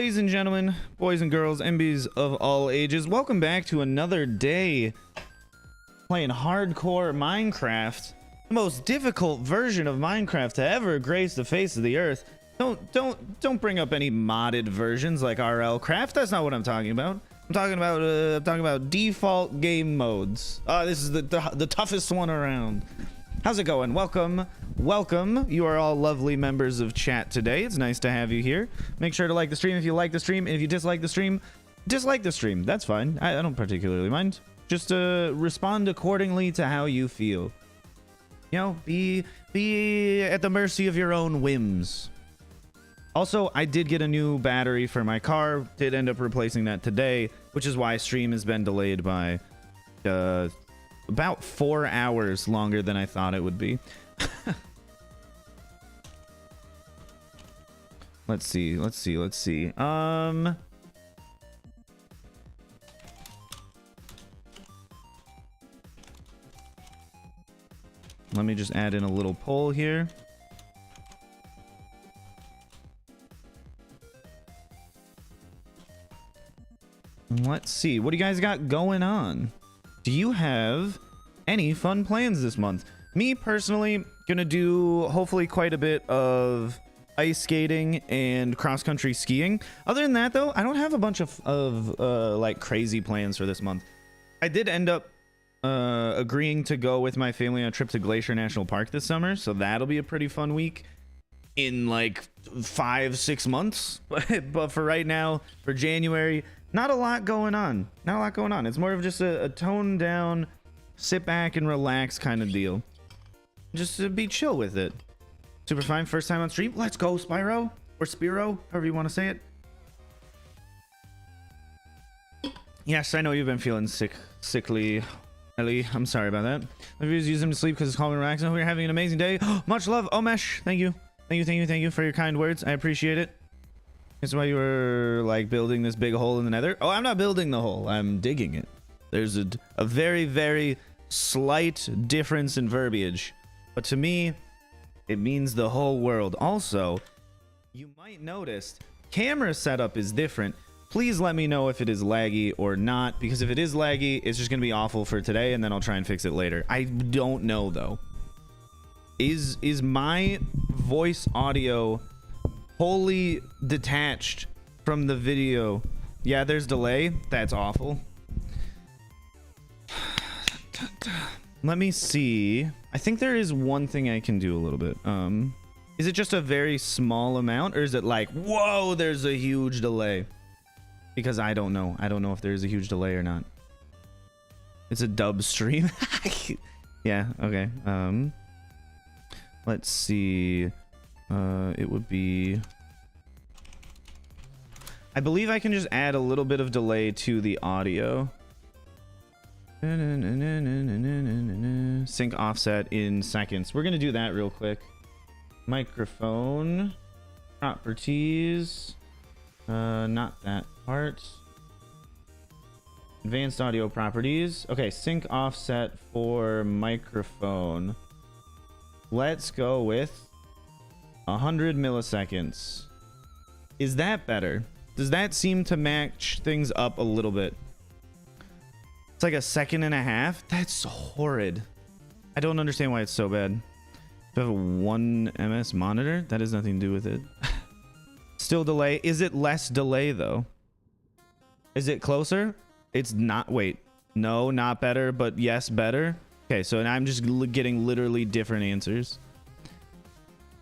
Ladies and gentlemen, boys and girls, MBs of all ages, welcome back to another day playing hardcore Minecraft, the most difficult version of Minecraft to ever grace the face of the earth. Don't bring up any modded versions like RL Craft. That's not what I'm talking about. I'm talking about default game modes. This is the toughest one around. How's it going? Welcome. You are all lovely members of chat today. It's nice to have you here. Make sure to like the stream if you like the stream, and if you dislike the stream, dislike the stream. That's fine. I don't particularly mind. Just respond accordingly to how you feel. You know, be at the mercy of your own whims. Also, I did get a new battery for my car. Did end up replacing that today, which is why stream has been delayed by about 4 hours longer than I thought it would be. Let's see. Let me just add in a little poll here. Let's see. What do you guys got going on? Do you have any fun plans this month? Me personally, gonna do hopefully quite a bit of ice skating and cross-country skiing. Other than that, though, I don't have a bunch of like crazy plans for this month. I did end up agreeing to go with my family on a trip to Glacier National Park this summer, so that'll be a pretty fun week in like 5-6 months. But for right now, for January, not a lot going on. It's more of just a toned down, sit back and relax kind of deal. Just to be chill with it. Super fine. First time on stream. Let's go, Spyro. Or Spiro, however you want to say it. Yes, I know you've been feeling sickly. Ellie, I'm sorry about that. My viewers use them to sleep because it's calm and relaxing. I hope you're having an amazing day. Much love, Omesh. Thank you for your kind words. I appreciate it. That's why you were like building this big hole in the nether. Oh, I'm not building the hole. I'm digging it. There's a very, very slight difference in verbiage. But to me, it means the whole world. Also, you might notice camera setup is different. Please let me know if it is laggy or not, because if it is laggy, it's just going to be awful for today, and then I'll try and fix it later. I don't know, though. Is my voice audio wholly detached from the video? Yeah, there's delay. That's awful. Let me see. I think there is one thing I can do a little bit. Is it just a very small amount, or is it like, whoa, there's a huge delay? Because I don't know. I don't know if there's a huge delay or not. It's a dub stream. Yeah, okay. Let's see. It would be... I believe I can just add a little bit of delay to the audio. Sync offset in seconds. We're gonna do that real quick. Microphone properties. Not that part. Advanced audio properties. Okay, sync offset for microphone. Let's go with 100 milliseconds. Is that better? Does that seem to match things up a little bit? It's like 1.5 seconds. That's horrid. I don't understand why it's so bad. Do I have a 1 ms monitor? That has nothing to do with it. Still delay. Is it less delay though? Is it closer? It's not. Wait, no, not better, but yes, better. Okay, so I'm just getting literally different answers.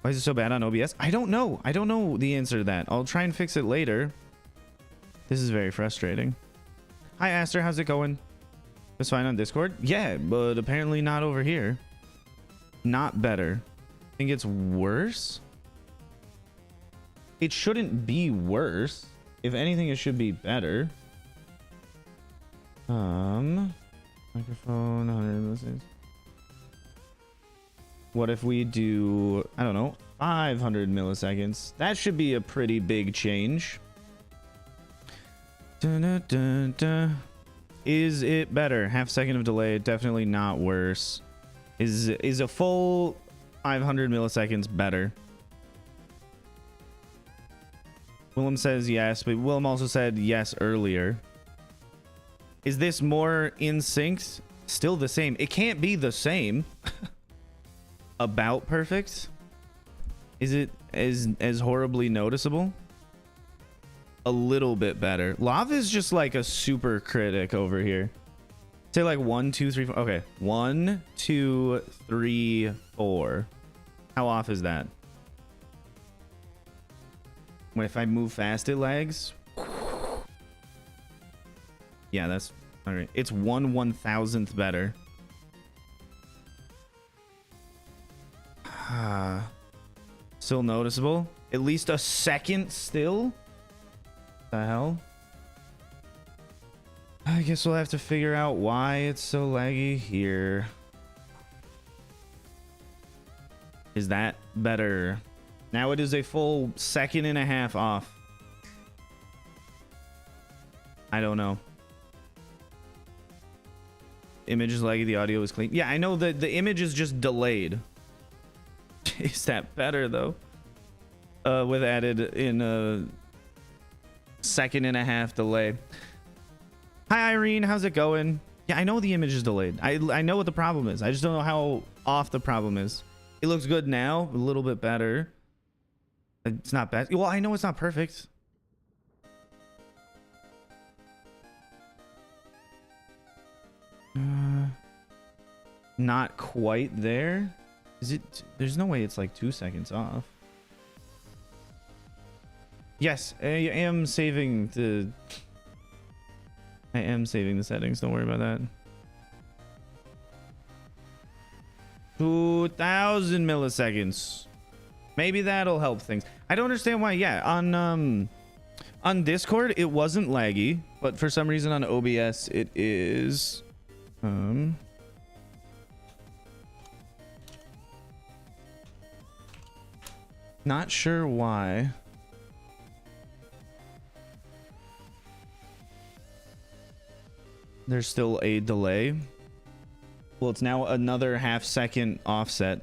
Why is it so bad on OBS? I don't know. I don't know the answer to that. I'll try and fix it later. This is very frustrating. Hi, Aster. How's it going? It's fine on Discord? Yeah, but apparently not over here. Not better. I think it's worse. It shouldn't be worse. If anything, it should be better. Microphone, 100 milliseconds. What if we do, I don't know, 500 milliseconds? That should be a pretty big change. Dun, dun, dun, dun. Is it better? 0.5 second of delay, definitely not worse. Is a full 500 milliseconds better? Willem says yes, but Willem also said yes earlier. Is this more in sync? Still the same. It can't be the same. About perfect. Is it as horribly noticeable? A little bit better. Lava is just like a super critic over here. Say like 1, 2, 3, 4. Okay, 1, 2, 3, 4. How off is that? If I move fast, it lags. Yeah, that's all right. It's 1/1000th better. Still noticeable. At least a second still. The hell? I guess we'll have to figure out why it's so laggy here. Is that better? Now it is a full 1.5 seconds off. I don't know. Image is laggy, the audio is clean. Yeah, I know that the image is just delayed. Is that better though? With added in a 1.5 seconds delay. Hi Irene, how's it going? Yeah, I know the image is delayed. I know what the problem is. I just don't know how off the problem is. It looks good now, a little bit better. It's not bad. Well, I know it's not perfect. Not quite there. Is it? There's no way it's like 2 seconds off. Yes, I am saving the settings. Don't worry about that. 2000 milliseconds. Maybe that'll help things. I don't understand why. Yeah, on Discord it wasn't laggy, but for some reason on OBS it is. Not sure why. There's still a delay. Well, it's now another 0.5 second offset.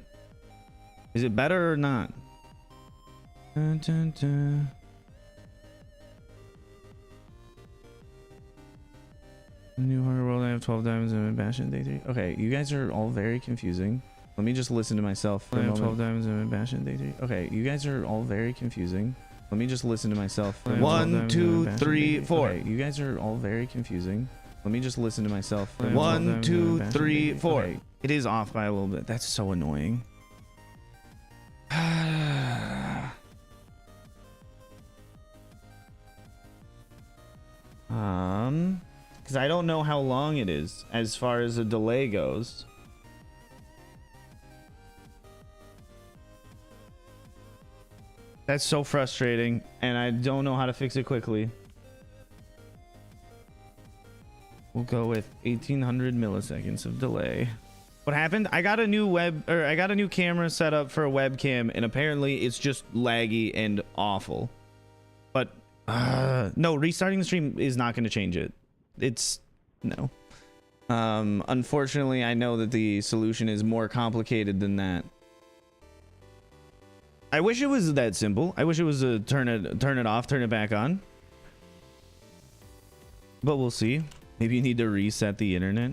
Is it better or not? Dun, dun, dun. New Horror World, I have 12 diamonds and a bash in day 3. Okay, you guys are all very confusing. Let me just listen to myself for a moment. I have 12 diamonds and a bash in day 3. Okay, you guys are all very confusing. Let me just listen to myself. 1, 2, 3, 4. Okay, you guys are all very confusing. Let me just listen to myself. 1, 2, 3, 4. Okay. It is off by a little bit. That's so annoying. Because I don't know how long it is as far as the delay goes. That's so frustrating, and I don't know how to fix it quickly. We'll go with 1800 milliseconds of delay. What happened? I got a new camera set up for a webcam, and apparently it's just laggy and awful. But no, restarting the stream is not going to change it. It's no. Unfortunately, I know that the solution is more complicated than that. I wish it was that simple. I wish it was a turn it off, turn it back on. But we'll see. Maybe you need to reset the internet.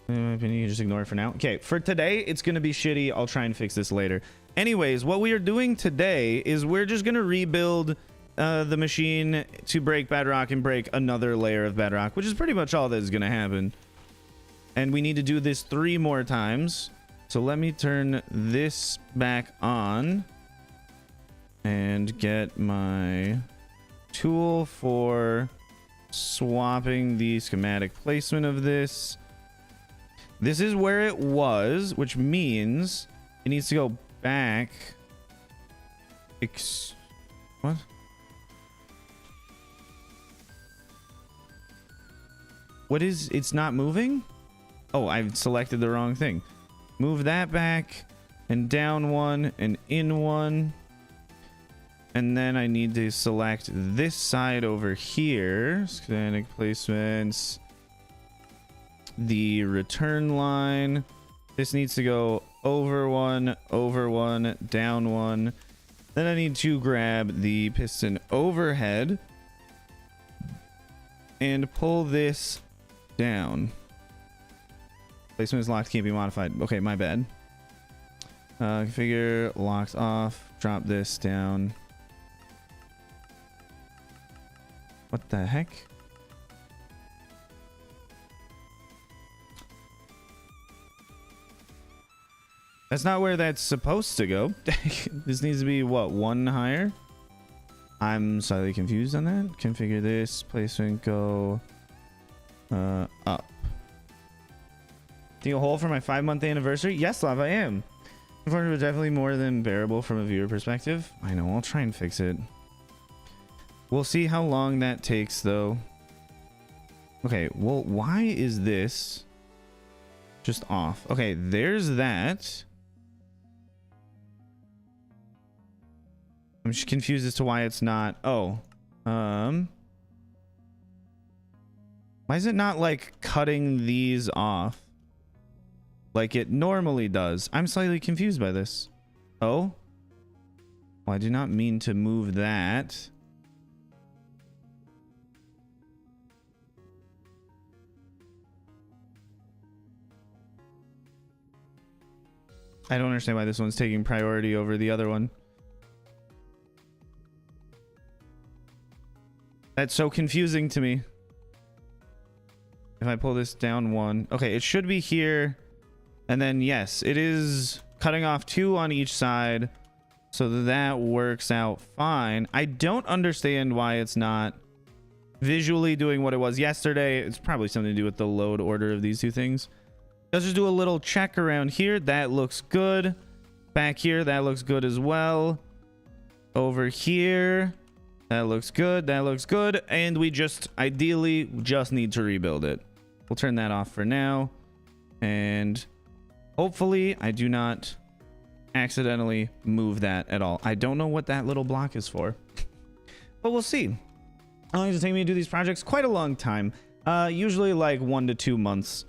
In my opinion, you just ignore it for now. Okay, for today, it's going to be shitty. I'll try and fix this later. Anyways, what we are doing today is we're just going to rebuild the machine to break Bedrock and break another layer of Bedrock, which is pretty much all that is going to happen. And we need to do this 3 more times. So let me turn this back on and get my tool for swapping the schematic placement of this. This is where it was, which means it needs to go back. What? What is, it's not moving? Oh, I've selected the wrong thing. Move that back and down 1 and in 1. And then I need to select this side over here. Schematic placements. The return line. This needs to go over 1, down 1. Then I need to grab the piston overhead and pull this down. Placement is locked, can't be modified. Okay, my bad. Configure, locks off, drop this down. What the heck? That's not where that's supposed to go. This needs to be, what, one higher? I'm slightly confused on that. Configure this. Placement go up. Dig a hole for my 5-month anniversary? Yes, Love, I am. Unfortunately, definitely more than bearable from a viewer perspective. I know, I'll try and fix it. We'll see how long that takes, though. Okay, well, why is this just off? Okay, there's that. I'm just confused as to why it's not. Oh, why is it not like cutting these off like it normally does? I'm slightly confused by this. Oh, well, I do not mean to move that. I don't understand why this one's taking priority over the other one. That's so confusing to me. If I pull this down one. Okay, it should be here. And then, yes, it is cutting off 2 on each side. So that works out fine. I don't understand why it's not visually doing what it was yesterday. It's probably something to do with the load order of these two things. Let's just do a little check around here. That looks good. Back here, that looks good as well. Over here. That looks good. That looks good. And we just ideally just need to rebuild it. We'll turn that off for now. And hopefully I do not accidentally move that at all. I don't know what that little block is for, but we'll see. How long does it take me to do these projects? Quite a long time. Usually like 1 to 2 months.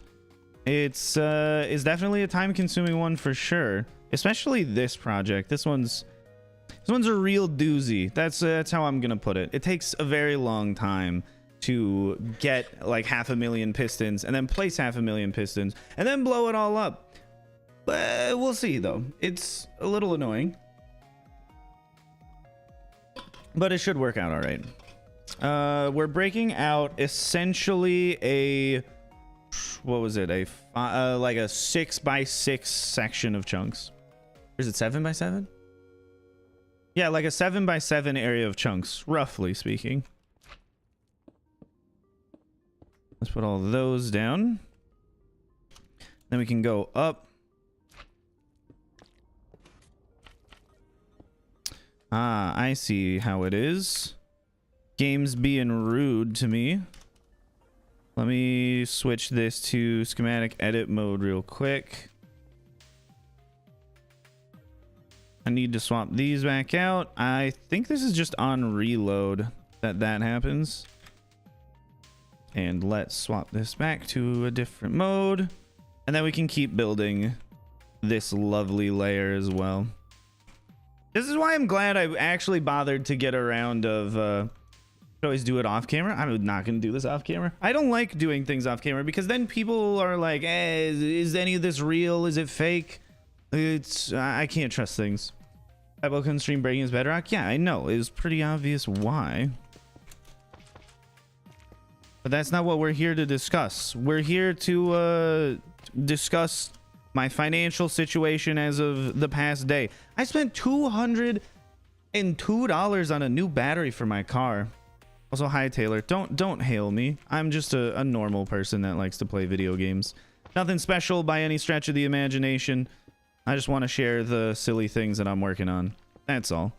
It's definitely a time-consuming one for sure. Especially this project. This one's a real doozy. That's how I'm gonna put it. It takes a very long time to get like 500,000 pistons and then place 500,000 pistons and then blow it all up. But we'll see though. It's a little annoying, but it should work out all right. We're breaking out essentially a, what was it? Like a 6x6 section of chunks. Or is it 7x7? Yeah, like a 7x7 area of chunks, roughly speaking. Let's put all those down. Then we can go up. Ah, I see how it is. Game's being rude to me. Let me switch this to schematic edit mode real quick. I need to swap these back out. I think this is just on reload that happens. And let's swap this back to a different mode. And then we can keep building this lovely layer as well. This is why I'm glad I actually bothered to get around of... always do it off camera. I'm not going to do this off camera. I don't like doing things off camera because then people are like, is any of this real? Is it fake? I can't trust things. I couldn't stream breaking his Bedrock. Yeah, I know. It was pretty obvious why. But that's not what we're here to discuss. We're here to discuss my financial situation as of the past day. I spent $202 on a new battery for my car. Also, hi Taylor. Don't hail me. I'm just a normal person that likes to play video games. Nothing special by any stretch of the imagination. I just want to share the silly things that I'm working on. That's all.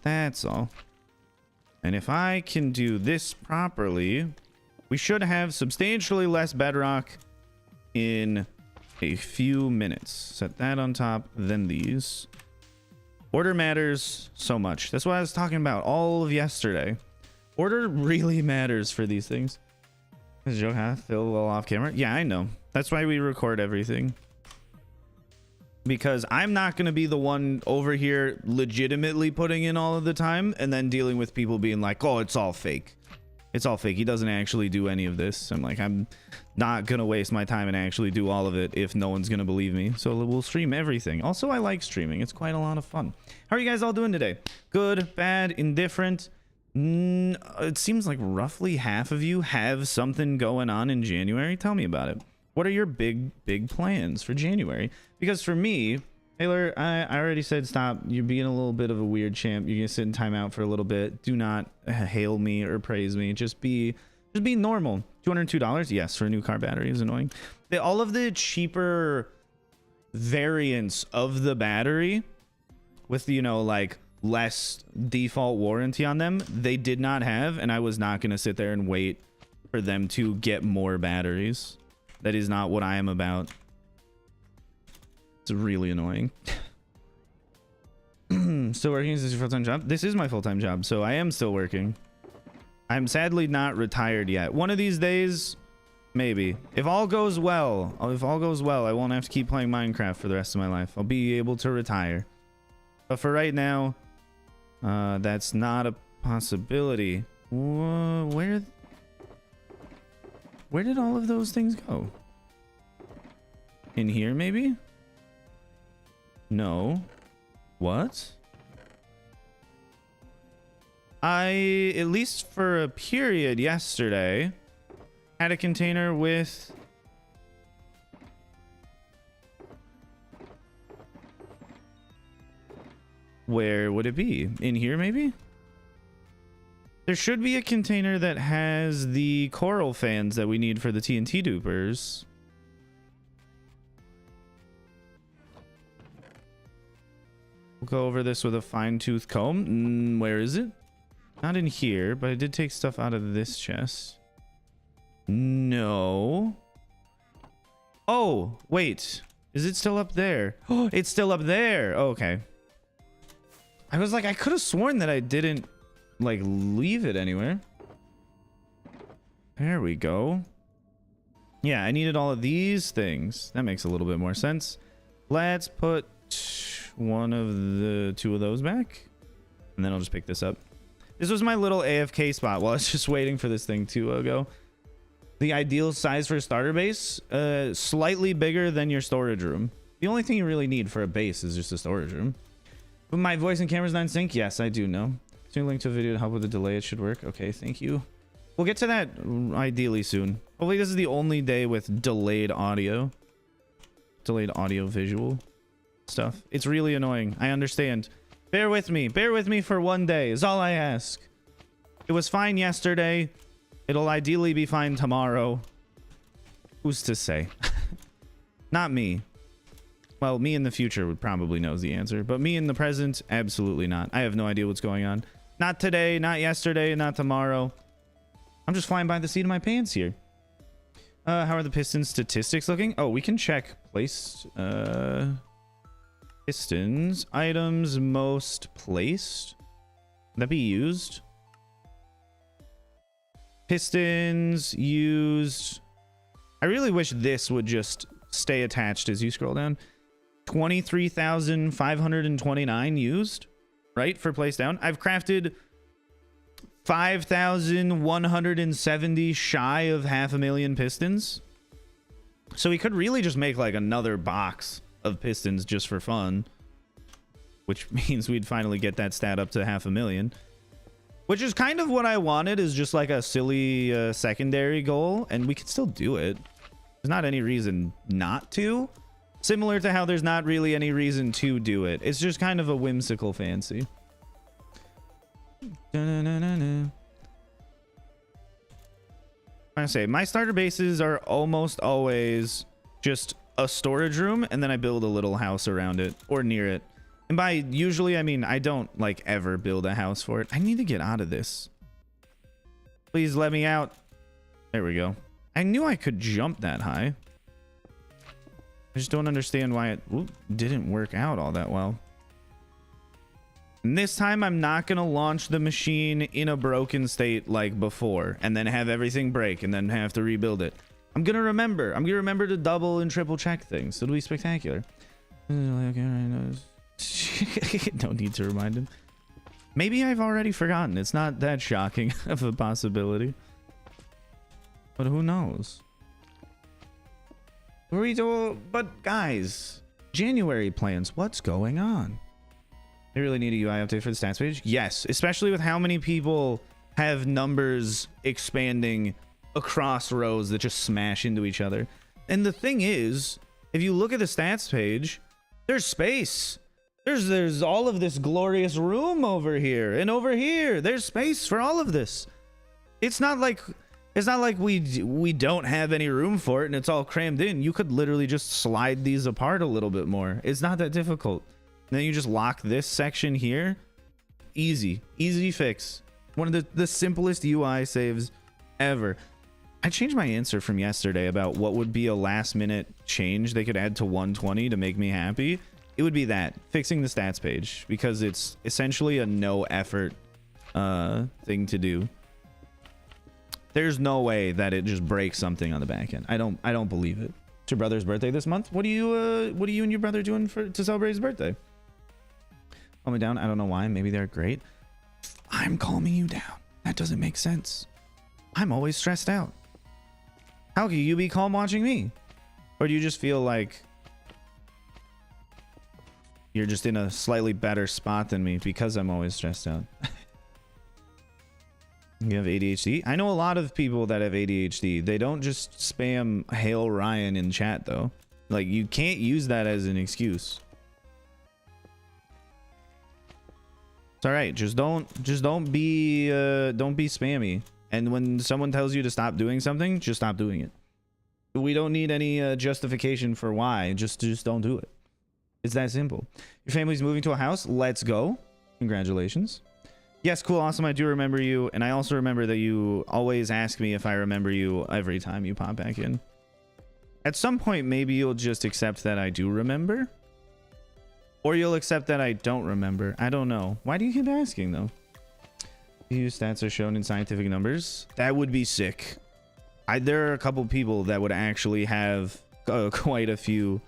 That's all. And if I can do this properly, we should have substantially less bedrock in a few minutes. Set that on top, then these. Order matters so much. That's what I was talking about all of yesterday. Order really matters for these things. Is Joe Phil well off camera? Yeah, I know. That's why we record everything. because I'm not going to be the one over here legitimately putting in all of the time and then dealing with people being like, oh, it's all fake. It's all fake. He doesn't actually do any of this. I'm like, I'm not going to waste my time and actually do all of it if no one's going to believe me. So we'll stream everything. Also, I like streaming. It's quite a lot of fun. How are you guys all doing today? Good, bad, indifferent? It seems like roughly half of you have something going on in January. Tell me about it. What are your big plans for January? Because for me, Taylor, I already said stop. You're being a little bit of a weird champ. You're gonna sit in timeout for a little bit. Do not hail me or praise me. Just be normal. $202, yes, for a new car battery is annoying. All of the cheaper variants of the battery with, you know, like less default warranty on them, they did not have, and I was not gonna sit there and wait for them to get more batteries. That is not what I am about. It's really annoying. Still working? Is this your full-time job? This is my full-time job, so I am still working. I'm sadly not retired yet. One of these days, maybe. If all goes well, I won't have to keep playing Minecraft for the rest of my life. I'll be able to retire. But for right now, that's not a possibility. Where did all of those things go? In here, maybe? No. What? I, at least for a period yesterday, had a container with... Where would it be? In here, maybe? There should be a container that has the coral fans that we need for the TNT dupers. We'll go over this with a fine-tooth comb. Where is it? Not in here, but I did take stuff out of this chest. No. Oh, wait. Is it still up there? Oh, it's still up there. Oh, okay. I was like, I could have sworn that I didn't, like, leave it anywhere. There we go. Yeah, I needed all of these things. That makes a little bit more sense. Let's put two of those back, and then I'll just pick this up. This was my little AFK spot while I was just waiting for this thing to go. The ideal size for a starter base, slightly bigger than your storage room. The only thing you really need for a base is just a storage room. But my voice and camera's not in sync. Yes, I do know. Send a link to a video to help with the delay. It should work. Okay, thank you. We'll get to that ideally soon. Hopefully this is the only day with delayed audio visual stuff. It's really annoying. I understand. Bear with me for one day is all I ask. It was fine yesterday. It'll ideally be fine tomorrow. Who's to say? Not me. Well, me in the future would probably knows the answer, but me in the present, absolutely not. I have no idea what's going on. Not today, not yesterday, not tomorrow. I'm just flying by the seat of my pants here. How are the piston statistics looking? Oh, we can check placed pistons items most placed. Would that be used? Pistons used. I really wish this would just stay attached as you scroll down. 23,529 used, right, for place down. I've crafted 5,170 shy of 500,000 pistons. So we could really just make like another box of pistons just for fun, which means we'd finally get that stat up to 500,000, which is kind of what I wanted, is just like a silly secondary goal, and we could still do it. There's not any reason not to. Similar to how there's not really any reason to do it. It's just kind of a whimsical fancy. I say my starter bases are almost always just a storage room, and then I build a little house around it or near it. And by usually, I mean I don't like ever build a house for it. I need to get out of this. Please let me out. There we go. I knew I could jump that high. I just don't understand why it didn't work out all that well. And this time I'm not going to launch the machine in a broken state like before and then have everything break and then have to rebuild it. I'm going to remember. I'm going to remember to double and triple check things. It'll be spectacular. No need to remind him. Maybe I've already forgotten. It's not that shocking of a possibility. But who knows? But guys, January plans. What's going on? They really need a UI update for the stats page? Yes, especially with how many people have numbers expanding across rows that just smash into each other. And the thing is, if you look at the stats page, there's space. There's all of this glorious room over here and over here. There's space for all of this. It's not like we don't have any room for it and it's all crammed in. You could literally just slide these apart a little bit more. It's not that difficult. And then you just lock this section here. Easy fix. One of the simplest UI saves ever. I changed my answer from yesterday about what would be a last minute change they could add to 120 to make me happy. It would be that, fixing the stats page, because it's essentially a no effort thing to do. There's no way that it just breaks something on the back end. I don't believe it. It's your brother's birthday this month. What are you and your brother doing to celebrate his birthday? Calm me down. I don't know why. Maybe they're great. I'm calming you down. That doesn't make sense. I'm always stressed out. How can you be calm watching me? Or do you just feel like you're just in a slightly better spot than me because I'm always stressed out? You have ADHD? I know a lot of people that have ADHD. They don't just spam Hail Ryan in chat though. Like, you can't use that as an excuse. It's all right. Just don't be spammy. And when someone tells you to stop doing something, just stop doing it. We don't need any justification for why. Just don't do it. It's that simple. Your family's moving to a house. Let's go. Congratulations. Yes, cool, awesome. I do remember you. And I also remember that you always ask me if I remember you every time you pop back in. At some point, maybe you'll just accept that I do remember. Or you'll accept that I don't remember. I don't know. Why do you keep asking, though? These stats are shown in scientific numbers. That would be sick. There are a couple people that would actually have quite a few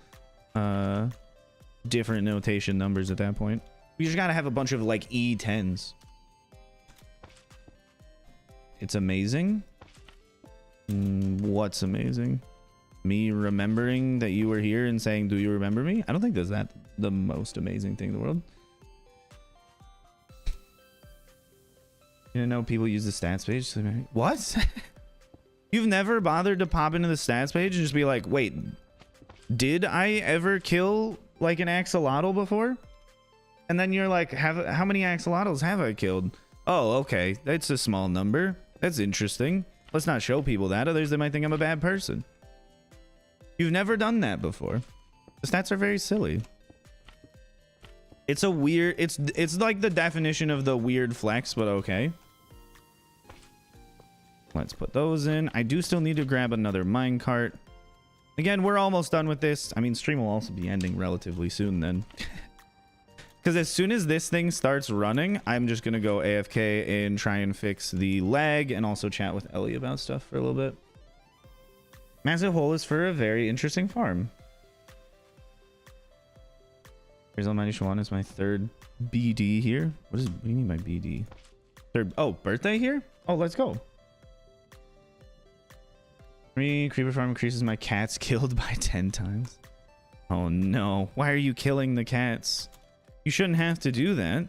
different notation numbers at that point. We just gotta have a bunch of like E10s. It's amazing. What's amazing? Me remembering that you were here and saying, do you remember me? I don't think that's the most amazing thing in the world. You know, people use the stats page. What? You've never bothered to pop into the stats page and just be like, wait, did I ever kill like an axolotl before? And then you're like, how many axolotls have I killed? Oh, okay. That's a small number. That's interesting. Let's not show people that. Others, they might think I'm a bad person. You've never done that before. The stats are very silly. It's a weird, it's like the definition of the weird flex, but okay. Let's put those in. I do still need to grab another minecart. Again, we're almost done with this. I mean, stream will also be ending relatively soon then. Because as soon as this thing starts running, I'm just going to go AFK and try and fix the lag and also chat with Ellie about stuff for a little bit. Massive hole is for a very interesting farm. Here's Almighty is my third BD here. What do you mean by BD? Third, oh, birthday here? Oh, let's go. 3 creeper farm increases my cats killed by 10 times. Oh no, why are you killing the cats? You shouldn't have to do that.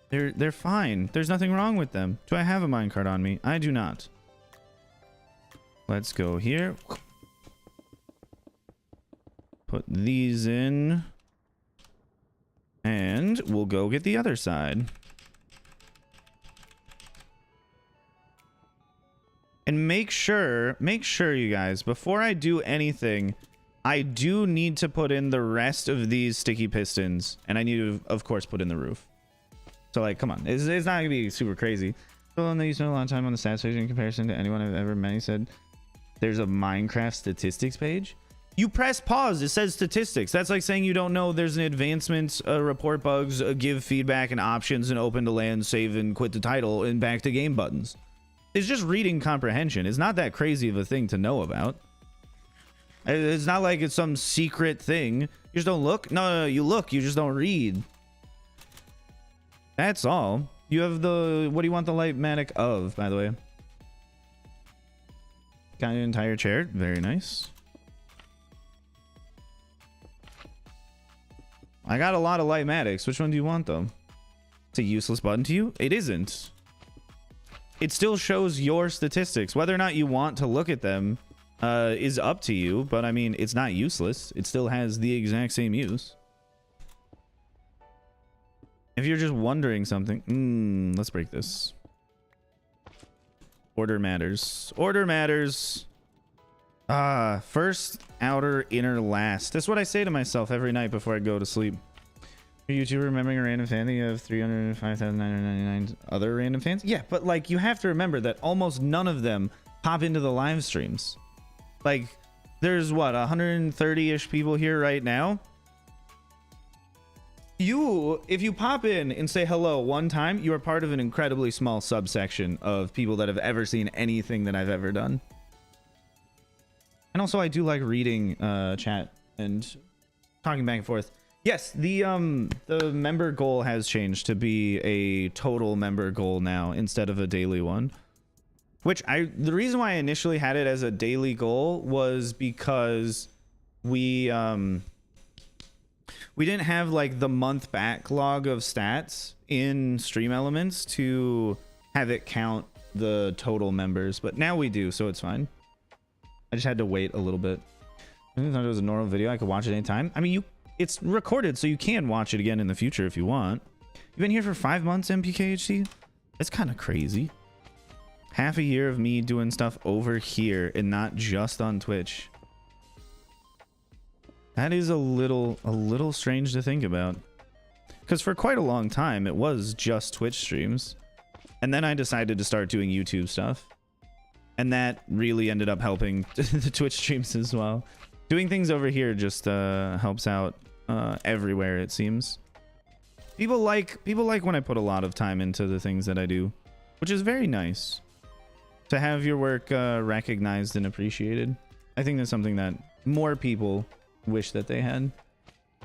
They're fine. There's nothing wrong with them. Do I have a minecart on me? I do not. Let's go here. Put these in. And we'll go get the other side. And make sure you guys, before I do anything, I do need to put in the rest of these sticky pistons. And I need to, of course, put in the roof. So, like, come on. It's not going to be super crazy. Well, and they spent a lot of time on the stats page in comparison to anyone I've ever met. He said, there's a Minecraft statistics page. You press pause. It says statistics. That's like saying you don't know there's an advancements, report bugs, give feedback and options, and open to land, save and quit the title, and back to game buttons. It's just reading comprehension. It's not that crazy of a thing to know about. It's not like it's some secret thing. You just don't look. No, you look. You just don't read. That's all. You have the... What do you want the Lightmatic of, by the way? Got an entire chair. Very nice. I got a lot of Lightmatics. Which one do you want, though? It's a useless button to you? It isn't. It still shows your statistics. Whether or not you want to look at them is up to you. But, I mean, it's not useless. It still has the exact same use. If you're just wondering something... let's break this. Order matters. Order matters. First, outer, inner, last. That's what I say to myself every night before I go to sleep. Are you two remembering a random fan that you have 305,999 other random fans? Yeah, but like you have to remember that almost none of them pop into the live streams. Like there's what, 130-ish people here right now. If you pop in and say hello one time, you are part of an incredibly small subsection of people that have ever seen anything that I've ever done. And also I do like reading chat and talking back and forth. Yes, the member goal has changed to be a total member goal now instead of a daily one. Which the reason why I initially had it as a daily goal was because we didn't have like the month backlog of stats in Stream Elements to have it count the total members, but now we do, so it's fine. I just had to wait a little bit. I thought it was a normal video. I could watch it anytime. I mean, it's recorded, so you can watch it again in the future if you want. You've been here for 5 months, MPKHD? It's kind of crazy. Half a year of me doing stuff over here and not just on Twitch. That is a little strange to think about. Because for quite a long time, it was just Twitch streams. And then I decided to start doing YouTube stuff. And that really ended up helping the Twitch streams as well. Doing things over here just helps out everywhere, it seems. People like when I put a lot of time into the things that I do, which is very nice. To have your work recognized and appreciated. I think that's something that more people wish that they had.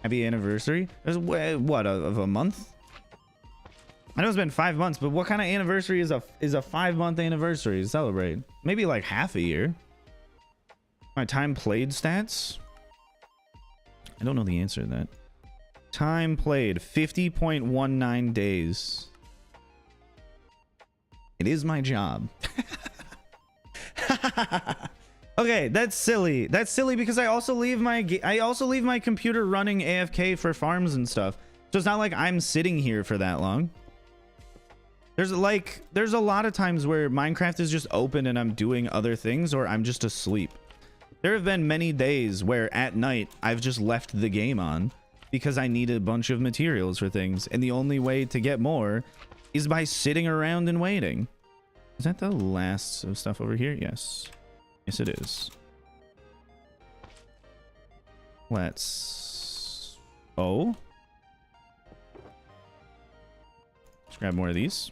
Happy anniversary. There's what of a month? I know it's been 5 months, but what kind of anniversary is a 5-month anniversary to celebrate? Maybe like half a year. My time played stats? I don't know the answer to that. Time played 50.19 days. It is my job. Okay, that's silly. That's silly because I also leave my computer running AFK for farms and stuff. So it's not like I'm sitting here for that long. There's a lot of times where Minecraft is just open and I'm doing other things or I'm just asleep. There have been many days where at night I've just left the game on because I need a bunch of materials for things, and the only way to get more is by sitting around and waiting. Is that the last of stuff over here? Yes. Yes, it is. Let's... Oh. Let's grab more of these.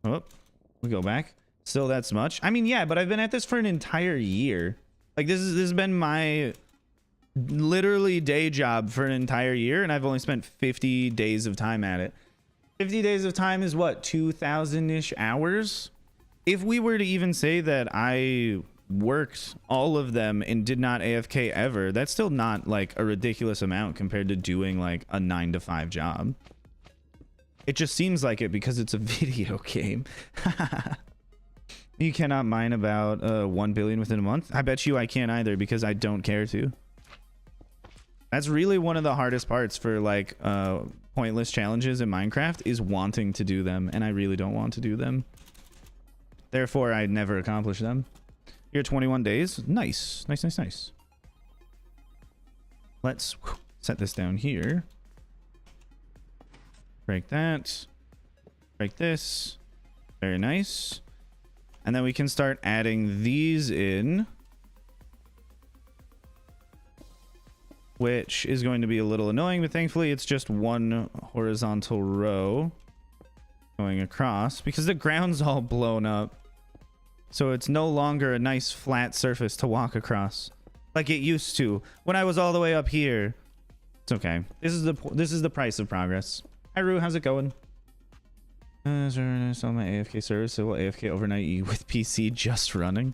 Oh, we go back. Still that's much. I mean, yeah, but I've been at this for an entire year. Like, this has been my literally day job for an entire year, and I've only spent 50 days of time at it. 50 days of time is what, 2,000-ish hours? If we were to even say that I worked all of them and did not AFK ever, that's still not like a ridiculous amount compared to doing like a 9-to-5 job. It just seems like it because it's a video game. You cannot mine about 1 billion within a month. I bet you I can't either because I don't care to. That's really one of the hardest parts for like pointless challenges in Minecraft is wanting to do them, and I really don't want to do them. Therefore, I never accomplish them. You're 21 days. Nice. Nice, nice, nice. Let's set this down here. Break that. Break this. Very nice. And then we can start adding these in, which is going to be a little annoying, but thankfully it's just one horizontal row going across because the ground's all blown up. So it's no longer a nice flat surface to walk across like it used to when I was all the way up here. It's okay. This is the price of progress. Hi Rue, how's it going? Sell my AFK service, so will AFK overnight with PC just running.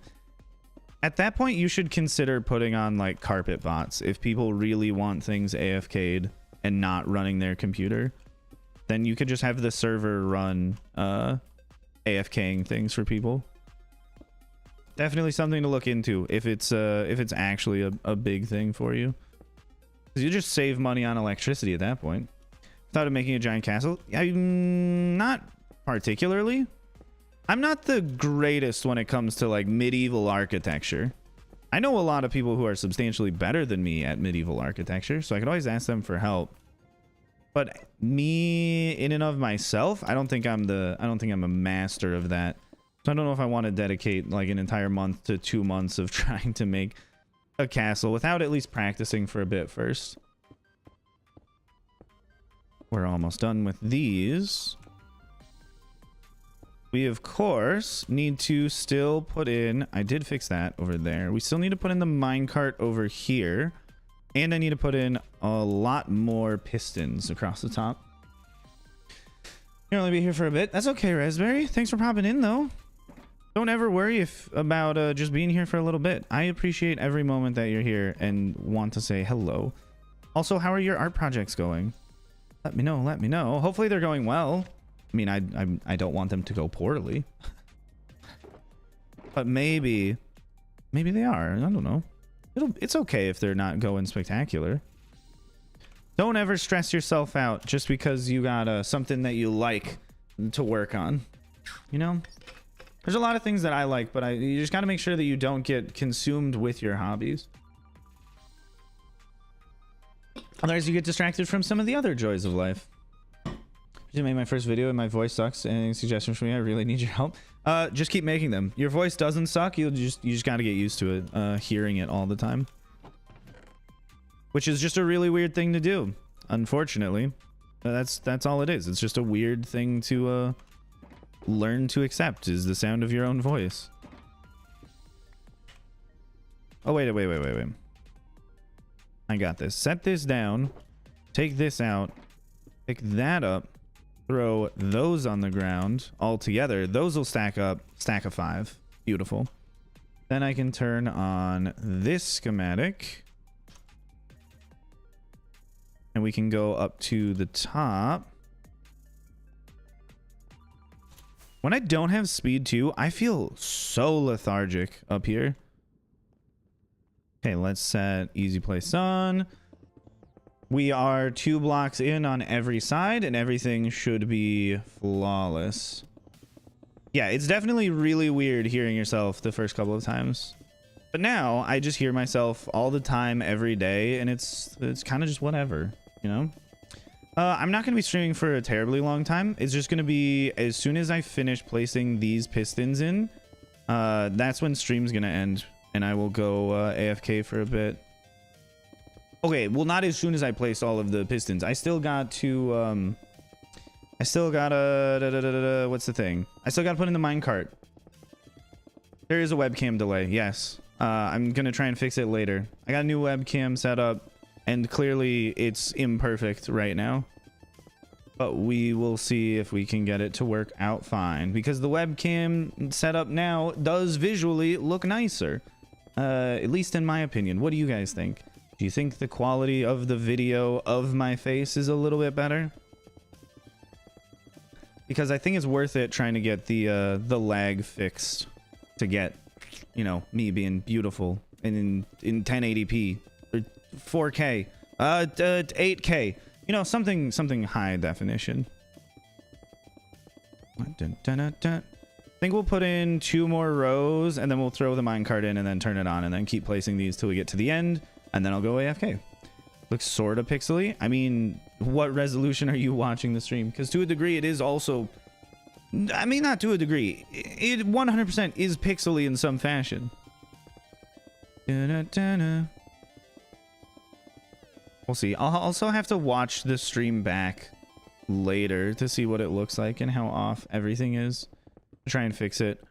At that point, you should consider putting on like carpet bots. If people really want things AFK'd and not running their computer, then you could just have the server run AFKing things for people. Definitely something to look into if it's actually a big thing for you. Because you just save money on electricity at that point. Thought of making a giant castle? I'm not particularly. I'm not the greatest when it comes to like medieval architecture. I know a lot of people who are substantially better than me at medieval architecture, so I could always ask them for help. But me in and of myself, I don't think I'm a master of that. So I don't know if I want to dedicate like an entire month to 2 months of trying to make a castle without at least practicing for a bit first. We're almost done with these. We, of course, need to still put in... I did fix that over there. We still need to put in the minecart over here. And I need to put in a lot more pistons across the top. You'll only be here for a bit. That's okay, Raspberry. Thanks for popping in, though. Don't ever worry about just being here for a little bit. I appreciate every moment that you're here and want to say hello. Also, how are your art projects going? Let me know. Let me know. Hopefully they're going well. I mean, I don't want them to go poorly. But maybe they are. I don't know. It's okay if they're not going spectacular. Don't ever stress yourself out just because you got something that you like to work on. You know? There's a lot of things that I like, but you just got to make sure that you don't get consumed with your hobbies. Otherwise, you get distracted from some of the other joys of life. I made my first video and my voice sucks. Any suggestions for me? I really need your help. Just keep making them. Your voice doesn't suck. You just got to get used to it, hearing it all the time. Which is just a really weird thing to do, unfortunately. That's all it is. It's just a weird thing to learn to accept, is the sound of your own voice. Oh, wait. I got this. Set this down. Take this out. Pick that up. Throw those on the ground all together. Those will stack up. Stack of 5. Beautiful. Then I can turn on this schematic. And we can go up to the top. When I don't have speed 2, I feel so lethargic up here. Okay, let's set easy place on. We are 2 blocks in on every side, and everything should be flawless. Yeah, it's definitely really weird hearing yourself the first couple of times. But now, I just hear myself all the time, every day, and it's kind of just whatever, you know? I'm not going to be streaming for a terribly long time. It's just going to be as soon as I finish placing these pistons in, that's when stream's going to end, and I will go AFK for a bit. Okay, well, not as soon as I place all of the pistons. I still got to, what's the thing? I still got to put in the minecart. There is a webcam delay, yes. I'm going to try and fix it later. I got a new webcam set up, and clearly it's imperfect right now. But we will see if we can get it to work out fine, because the webcam setup now does visually look nicer. At least in my opinion. What do you guys think? Do you think the quality of the video of my face is a little bit better? Because I think it's worth it trying to get the lag fixed to get, you know, me being beautiful and in 1080p or 4K, 8K, you know, something high definition. I think we'll put in 2 more rows, and then we'll throw the minecart in and then turn it on, and then keep placing these till we get to the end. And then I'll go AFK. Looks sort of pixely. I mean, what resolution are you watching the stream? Because to a degree, it is also... I mean, not to a degree. It 100% is pixely in some fashion. We'll see. I'll also have to watch the stream back later to see what it looks like and how off everything is. Try and fix it.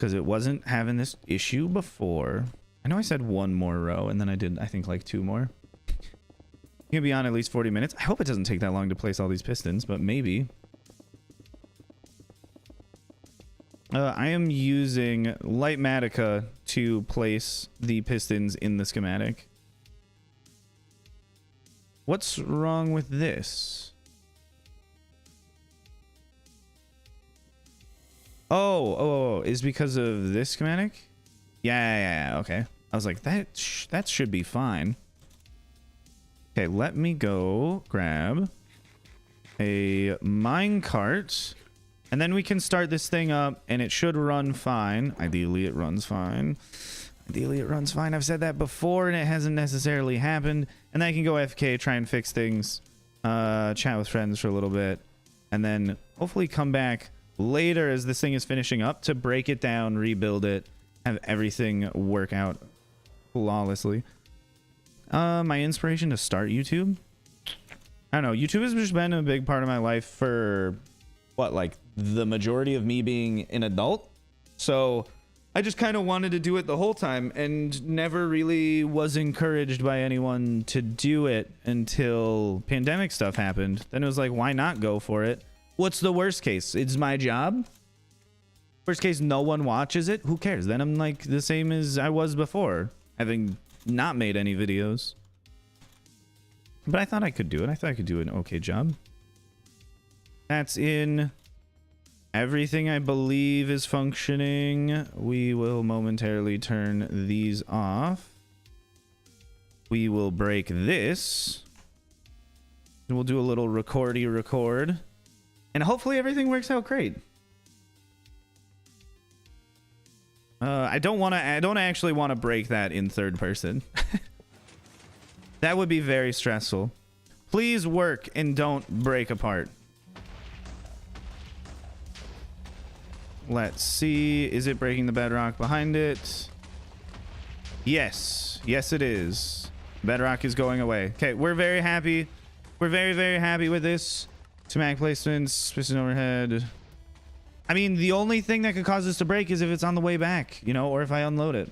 because it wasn't having this issue before. I know I said one more row, and then I did, I think, like 2 more. Gonna be on at least 40 minutes. I hope it doesn't take that long to place all these pistons, but maybe. I am using Lightmatica to place the pistons in the schematic. What's wrong with this? Oh, is because of this schematic? Yeah, okay. I was like, that should be fine. Okay, let me go grab a minecart, and then we can start this thing up, and it should run fine. Ideally, it runs fine. Ideally, it runs fine. I've said that before, and it hasn't necessarily happened. And then I can go FK, try and fix things, chat with friends for a little bit, and then hopefully come back later as this thing is finishing up to break it down, rebuild it, have everything work out flawlessly. My inspiration to start YouTube? I don't know. YouTube has just been a big part of my life for, what, like the majority of me being an adult? So I just kind of wanted to do it the whole time and never really was encouraged by anyone to do it until pandemic stuff happened. Then it was like, why not go for it? What's the worst case? It's my job. Worst case, no one watches it. Who cares? Then I'm like the same as I was before, having not made any videos. But I thought I could do it. I thought I could do an okay job. That's in. Everything I believe is functioning. We will momentarily turn these off. We will break this. We'll do a little record. And hopefully everything works out great. I don't actually want to break that in third person. That would be very stressful. Please work and don't break apart. Let's see. Is it breaking the bedrock behind it? Yes. Yes, it is. Bedrock is going away. Okay, we're very happy. We're very, very happy with this. Smack placements, piston overhead. I mean, the only thing that could cause this to break is if it's on the way back, you know, or if I unload it.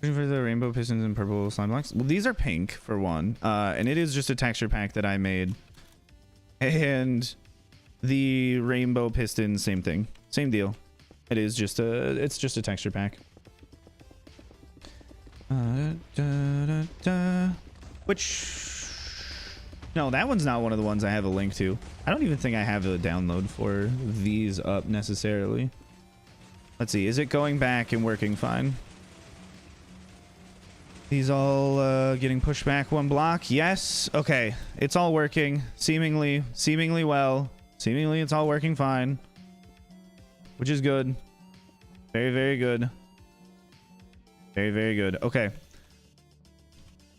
Looking for the rainbow pistons and purple slime blocks. Well, these are pink for one, and it is just a texture pack that I made. And the rainbow pistons, same thing, same deal. It is just it's just a texture pack. Which, no, that one's not one of the ones I have a link to. I don't even think I have a download for these up necessarily. Let's see, is it going back and working fine? These all getting pushed back 1 block. Yes. Okay, it's all working seemingly well. Seemingly it's all working fine, which is good. Very, very good. Very, very good. Okay,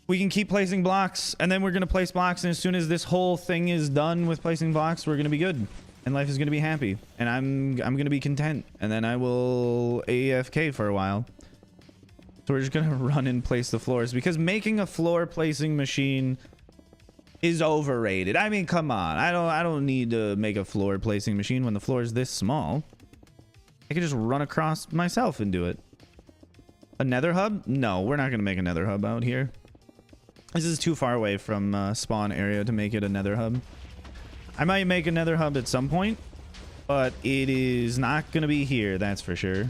we can keep placing blocks, and then we're gonna place blocks, and as soon as this whole thing is done with placing blocks, we're gonna be good, and life is gonna be happy, and I'm gonna be content, and then I will AFK for a while. So we're just gonna run and place the floors, because making a floor placing machine is overrated. I mean, come on. I don't need to make a floor placing machine when the floor is this small. I can just run across myself and do it. A nether hub? No, we're not gonna make a nether hub out here. This is too far away from spawn area to make it a nether hub. I might make a nether hub at some point, but it is not gonna be here, that's for sure.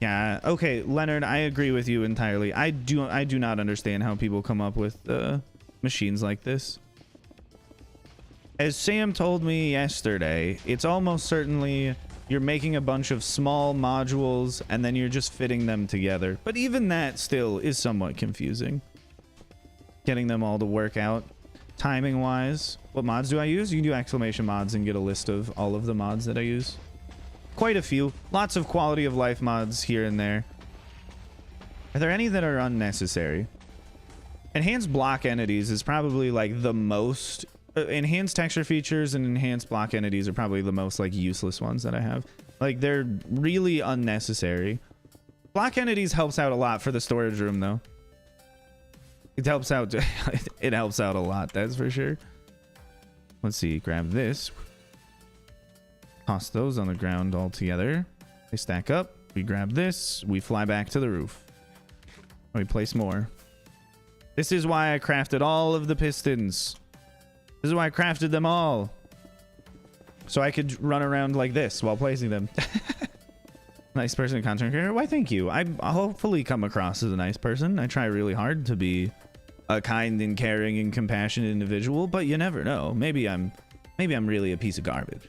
Yeah, okay, Leonard, I agree with you entirely. I do not understand how people come up with machines like this. As Sam told me yesterday, it's almost certainly you're making a bunch of small modules and then you're just fitting them together. But even that still is somewhat confusing. Getting them all to work out timing wise. What mods do I use? You can do exclamation mods and get a list of all of the mods that I use. Quite a few. Lots of quality of life mods here and there. Are there any that are unnecessary? Enhanced block entities is probably like the most... enhanced texture features and enhanced block entities are probably the most like useless ones that I have. Like, they're really unnecessary. Block entities helps out a lot for the storage room though. It helps out. It helps out a lot, that's for sure. Let's see, grab this. Toss those on the ground all together. They stack up. We grab this. We fly back to the roof. We place more. This is why I crafted all of the pistons. This is why I crafted them all. So I could run around like this while placing them. Nice person, content creator. Why, thank you. I hopefully come across as a nice person. I try really hard to be a kind and caring and compassionate individual, but you never know. Maybe I'm really a piece of garbage.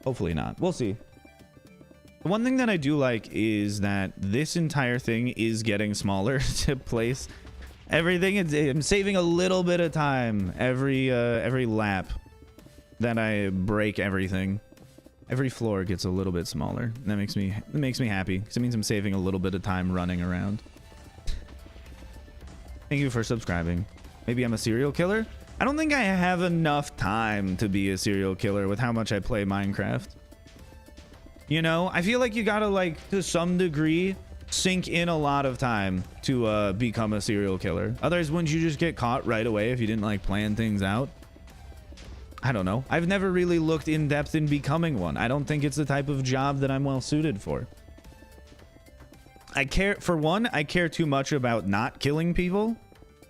Hopefully not. We'll see. The one thing that I do like is that this entire thing is getting smaller to place everything. I'm saving a little bit of time every lap that I break everything. Every floor gets a little bit smaller. That makes me happy because it means I'm saving a little bit of time running around. Thank you for subscribing. Maybe I'm a serial killer? I don't think I have enough time to be a serial killer with how much I play Minecraft. You know, I feel like you gotta, like, to some degree, sink in a lot of time to become a serial killer. Otherwise, wouldn't you just get caught right away if you didn't, like, plan things out? I don't know. I've never really looked in depth in becoming one. I don't think it's the type of job that I'm well suited for. For one, I care too much about not killing people.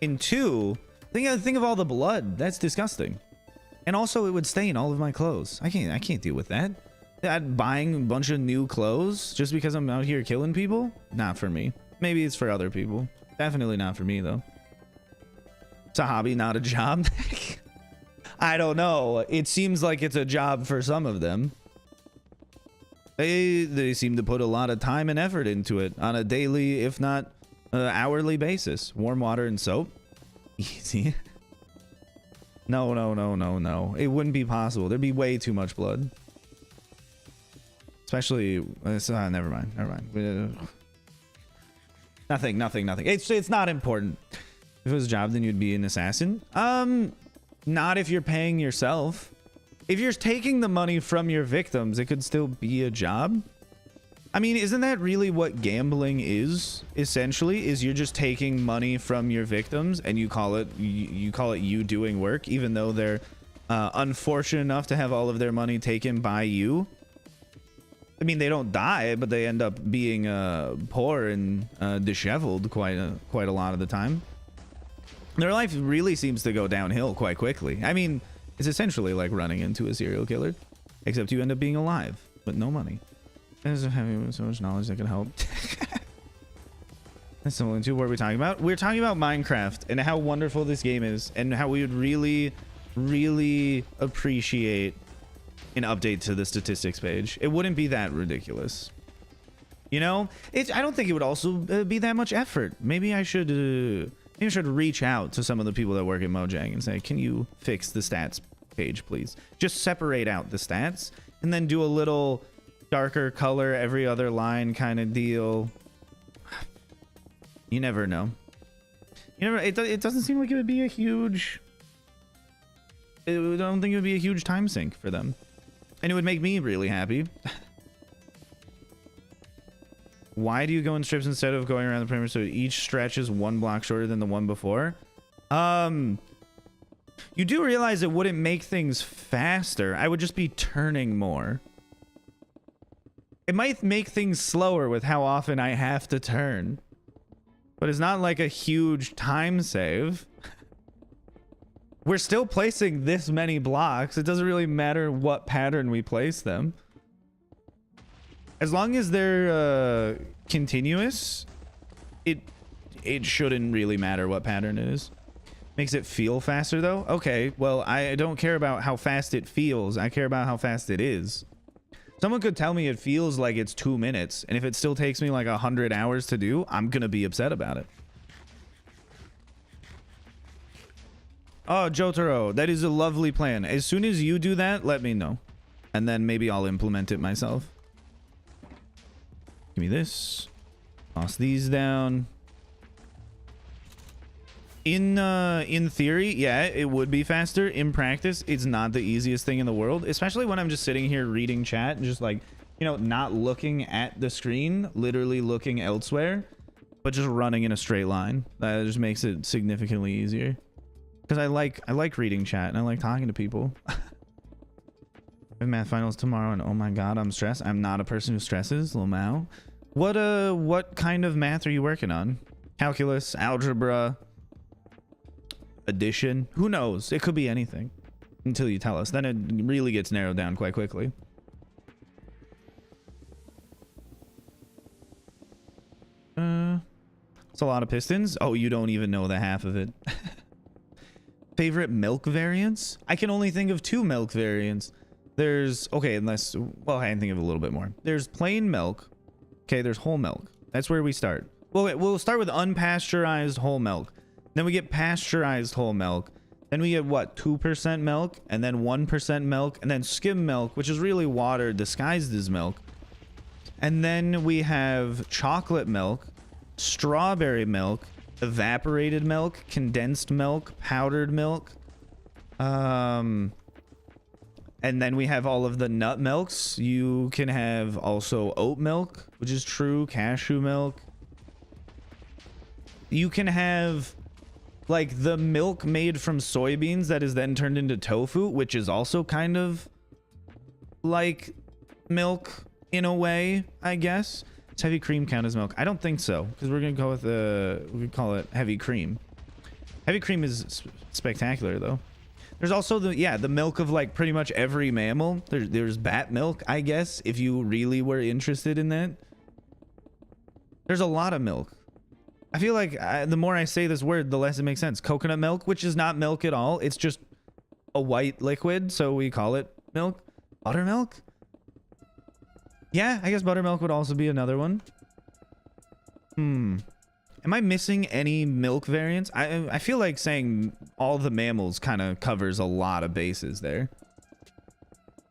And two, think of all the blood. That's disgusting. And also, it would stain all of my clothes. I can't deal with that. Buying a bunch of new clothes just because I'm out here killing people? Not for me. Maybe it's for other people. Definitely not for me, though. It's a hobby, not a job. I don't know. It seems like it's a job for some of them. They seem to put a lot of time and effort into it on a daily, if not hourly basis. Warm water and soap. Easy. No. It wouldn't be possible. There'd be way too much blood. Especially, never mind. Nothing. It's not important. If it was a job, then you'd be an assassin. Not if you're paying yourself. If you're taking the money from your victims, it could still be a job. I mean, isn't that really what gambling is? Essentially, is you're just taking money from your victims and you call it you doing work, even though they're unfortunate enough to have all of their money taken by you. I mean, they don't die, but they end up being poor and disheveled quite a lot of the time. Their life really seems to go downhill quite quickly. I mean, it's essentially like running into a serial killer, except you end up being alive, but no money. There's having so much knowledge that can help. That's similar to what we're talking about. We're talking about Minecraft and how wonderful this game is and how we would really, really appreciate an update to the statistics page. It wouldn't be that ridiculous. You know, I don't think it would also be that much effort. Maybe I should reach out to some of the people that work at Mojang and say, can you fix the stats page, please? Just separate out the stats and then do a little darker color every other line kind of deal. You never know. It doesn't seem like it would be a huge... I don't think it would be a huge time sink for them. And it would make me really happy. Why do you go in strips instead of going around the perimeter so each stretch is 1 block shorter than the one before? You do realize it wouldn't make things faster. I would just be turning more. It might make things slower with how often I have to turn. But it's not like a huge time save. We're still placing this many blocks. It doesn't really matter what pattern we place them. As long as they're continuous, it shouldn't really matter what pattern it is. Makes it feel faster though? Okay, well, I don't care about how fast it feels. I care about how fast it is. Someone could tell me it feels like it's 2 minutes, and if it still takes me like 100 hours to do, I'm gonna be upset about it. Oh, Jotaro, that is a lovely plan. As soon as you do that, let me know. And then maybe I'll implement it myself. Give me this. Toss these down. In theory, yeah, it would be faster. In practice, it's not the easiest thing in the world, especially when I'm just sitting here reading chat and just like, you know, not looking at the screen, literally looking elsewhere, but just running in a straight line. That just makes it significantly easier. Because I like reading chat and I like talking to people. I have math finals tomorrow, and oh my god, I'm stressed. I'm not a person who stresses, Lamau. What kind of math are you working on? Calculus, algebra, addition? Who knows? It could be anything until you tell us. Then it really gets narrowed down quite quickly. It's a lot of pistons. Oh, you don't even know the half of it. Favorite milk variants? I can only think of 2 milk variants. There's, okay, unless, well, I can think of a little bit more. There's plain milk. Okay, there's whole milk. That's where we start. Well, we'll start with unpasteurized whole milk. Then we get pasteurized whole milk. Then we get, what, 2% milk, and then 1% milk, and then skim milk, which is really water disguised as milk. And then we have chocolate milk, strawberry milk, evaporated milk, condensed milk, powdered milk. And then we have all of the nut milks. You can have also oat milk, which is true, cashew milk. You can have like the milk made from soybeans that is then turned into tofu, which is also kind of like milk in a way, I guess. Does heavy cream count as milk? I don't think so, because we're gonna go with we could call it heavy cream. Heavy cream is spectacular though. There's also the milk of like pretty much every mammal. There's bat milk, I guess, if you really were interested in that. There's a lot of milk. I feel like the more I say this word, the less it makes sense. Coconut milk, which is not milk at all. It's just a white liquid, so we call it milk. Buttermilk? Yeah, I guess buttermilk would also be another one. Am I missing any milk variants? I feel like saying all the mammals kind of covers a lot of bases there.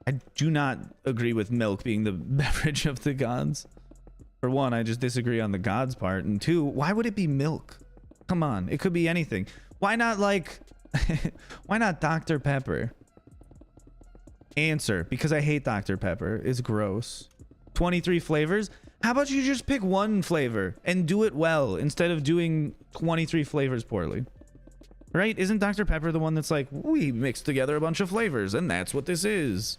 I do not agree with milk being the beverage of the gods. For one, I just disagree on the gods part. And 2, why would it be milk? Come on, it could be anything. Why not like, why not Dr. Pepper? Answer, because I hate Dr. Pepper. It's gross. 23 flavors. How about you just pick one flavor and do it well instead of doing 23 flavors poorly? Right? Isn't Dr. Pepper the one that's like, we mixed together a bunch of flavors and that's what this is?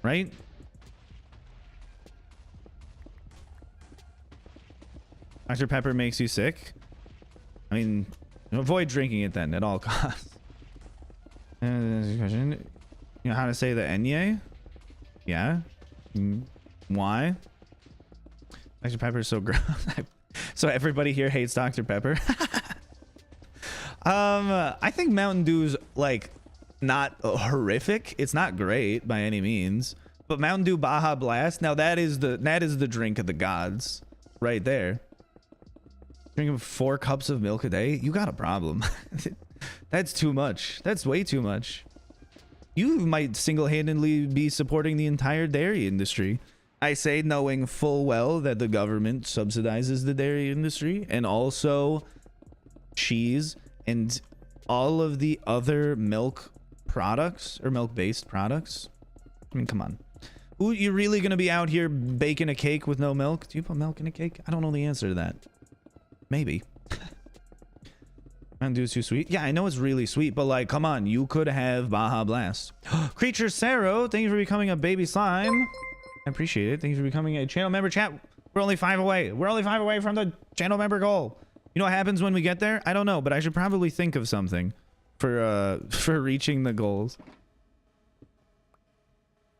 Right? Dr. Pepper makes you sick? I mean, avoid drinking it then at all costs. You know how to say the enye? Yeah. Why? Dr. Pepper is so gross. So everybody here hates Dr. Pepper. I think Mountain Dew's like not horrific. It's not great by any means, but Mountain Dew Baja Blast, now that is the drink of the gods right there. Drinking 4 cups of milk a day, you got a problem. That's too much. That's way too much. You might single-handedly be supporting the entire dairy industry. I say knowing full well that the government subsidizes the dairy industry and also cheese and all of the other milk products or milk-based products. I mean, come on. Ooh, you're really going to be out here baking a cake with no milk? Do you put milk in a cake? I don't know the answer to that. Maybe. Mountain Dew is too sweet. Yeah, I know it's really sweet, but like, come on, you could have Baja Blast. Creature Saro, thank you for becoming a baby slime. I appreciate it. Thank you for becoming a channel member. Chat, we're only 5 away. We're only 5 away from the channel member goal. You know what happens when we get there? I don't know, but I should probably think of something for reaching the goals.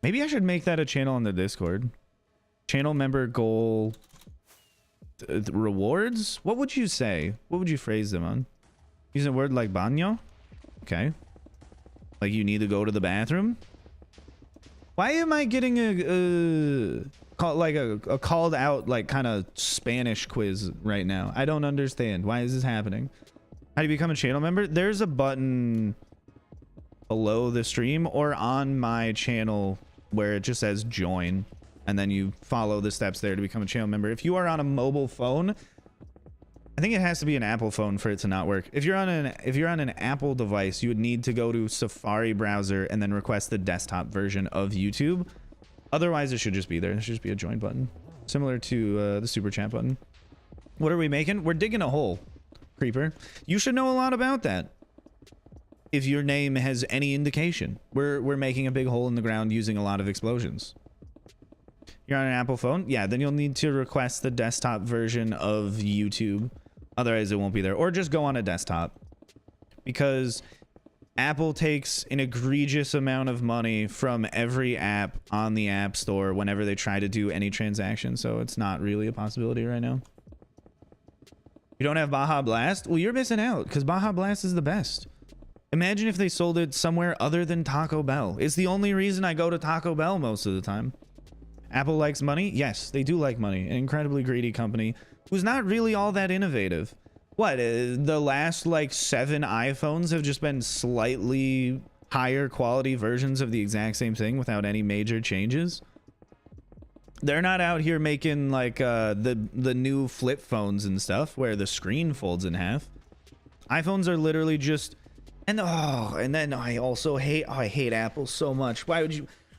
Maybe I should make that a channel on the Discord. Channel member goal rewards? What would you say? What would you phrase them on? Use a word like baño? Okay. Like you need to go to the bathroom? Why am I getting a called out like kind of Spanish quiz right now? I don't understand. Why is this happening? How do you become a channel member? There's a button below the stream or on my channel where it just says join, and then you follow the steps there to become a channel member. If you are on a mobile phone, I think it has to be an Apple phone for it to not work. If you're on an Apple device, you would need to go to Safari browser and then request the desktop version of YouTube. Otherwise, it should just be there. There should just be a join button, similar to the super chat button. What are we making? We're digging a hole, Creeper. You should know a lot about that. if your name has any indication. We're making a big hole in the ground using a lot of explosions. You're on an Apple phone? Yeah, then you'll need to request the desktop version of YouTube. Otherwise, it won't be there. Or just go on a desktop. Because Apple takes an egregious amount of money from every app on the App Store whenever they try to do any transaction. So it's not really a possibility right now. You don't have Baja Blast? Well, you're missing out because Baja Blast is the best. Imagine if they sold it somewhere other than Taco Bell. It's the only reason I go to Taco Bell most of the time. Apple likes money? Yes, they do like money. An incredibly greedy company who's not really all that innovative. What, the last like 7 iPhones have just been slightly higher quality versions of the exact same thing without any major changes? They're not out here making like the new flip phones and stuff where the screen folds in half. iPhones are literally just... And then I also hate... Oh, I hate Apple so much. Why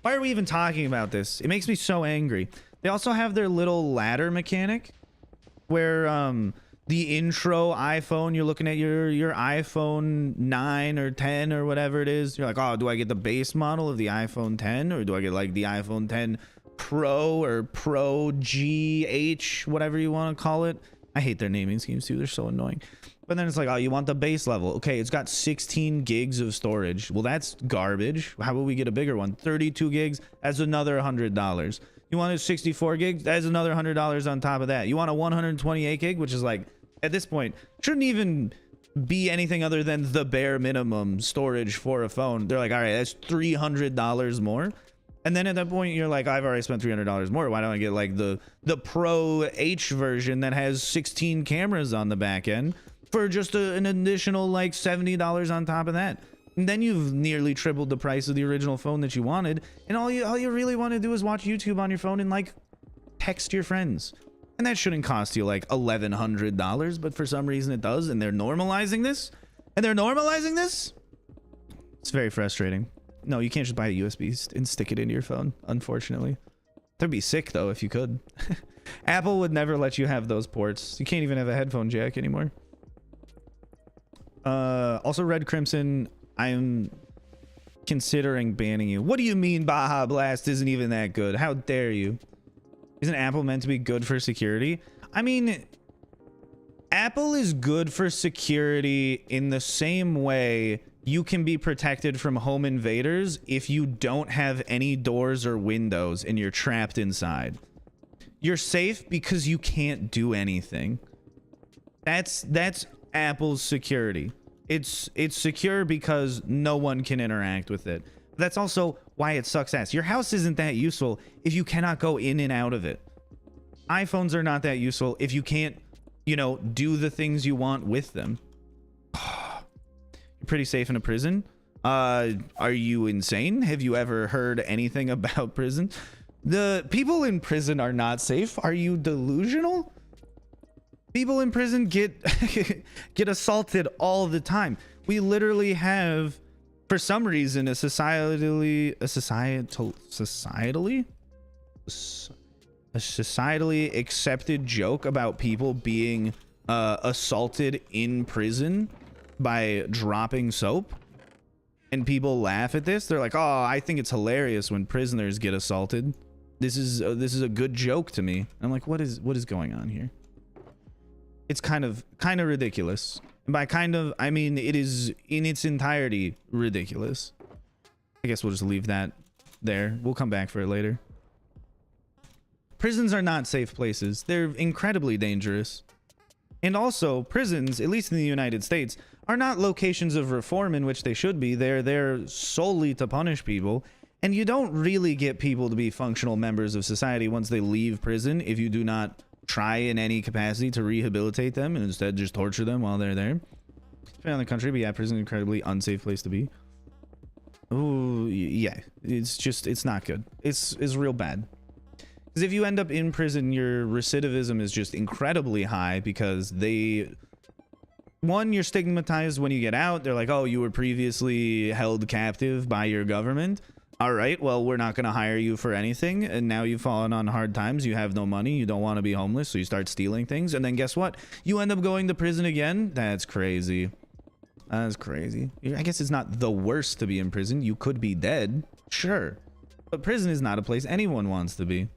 are we even talking about this? It makes me so angry. They also have their little ladder mechanic where the intro iPhone, you're looking at your iPhone 9 or 10 or whatever it is. You're like, oh, do I get the base model of the iPhone 10 or do I get like the iPhone 10 Pro or Pro GH, whatever you want to call it? I hate their naming schemes too. They're so annoying. But then it's like, oh, you want the base level. Okay, it's got 16 gigs of storage. Well, that's garbage. How about we get a bigger one? 32 gigs, that's another $100. You want a 64 gigs? That's another $100 on top of that. You want a 128 gig, which is like, at this point, shouldn't even be anything other than the bare minimum storage for a phone. They're like, all right, that's $300 more. And then at that point, you're like, I've already spent $300 more. Why don't I get like the Pro H version that has 16 cameras on the back end for just an additional like $70 on top of that? And then you've nearly tripled the price of the original phone that you wanted. And all you really want to do is watch YouTube on your phone and like text your friends. And that shouldn't cost you like $1,100, but for some reason it does. And they're normalizing this. It's very frustrating. No, you can't just buy a USB and stick it into your phone, unfortunately. That'd be sick, though, if you could. Apple would never let you have those ports. You can't even have a headphone jack anymore. Also, Red Crimson, I'm considering banning you. What do you mean Baja Blast isn't even that good? How dare you? Isn't Apple meant to be good for security? I mean, Apple is good for security in the same way you can be protected from home invaders if you don't have any doors or windows and you're trapped inside. You're safe because you can't do anything. That's Apple's security. It's secure because no one can interact with it. That's also why it sucks ass. Your house isn't that useful if you cannot go in and out of it. iPhones are not that useful if you can't, you know, do the things you want with them. You're pretty safe in a prison. Are you insane? Have you ever heard anything about prison? The people in prison are not safe. Are you delusional? People in prison get get assaulted all the time. We literally have, for some reason, a societally accepted joke about people being assaulted in prison by dropping soap. And people laugh at this. They're like, oh, I think it's hilarious when prisoners get assaulted. This is a good joke to me. And I'm like, what is going on here? It's kind of ridiculous. And by kind of, I mean it is in its entirety ridiculous. I guess we'll just leave that there. We'll come back for it later. Prisons are not safe places. They're incredibly dangerous. And also, prisons, at least in the United States, are not locations of reform in which they should be. They're there solely to punish people. And you don't really get people to be functional members of society once they leave prison if you do not try in any capacity to rehabilitate them and instead just torture them while they're there. Depending on the country, but yeah, prison is an incredibly unsafe place to be. Oh, yeah. It's not good. It's real bad. Because if you end up in prison, your recidivism is just incredibly high because you're stigmatized when you get out. They're like, oh, you were previously held captive by your government. All right, well, we're not going to hire you for anything. And now you've fallen on hard times. You have no money. You don't want to be homeless. So you start stealing things. And then guess what? You end up going to prison again. That's crazy. That's crazy. I guess it's not the worst to be in prison. You could be dead, sure, but prison is not a place anyone wants to be.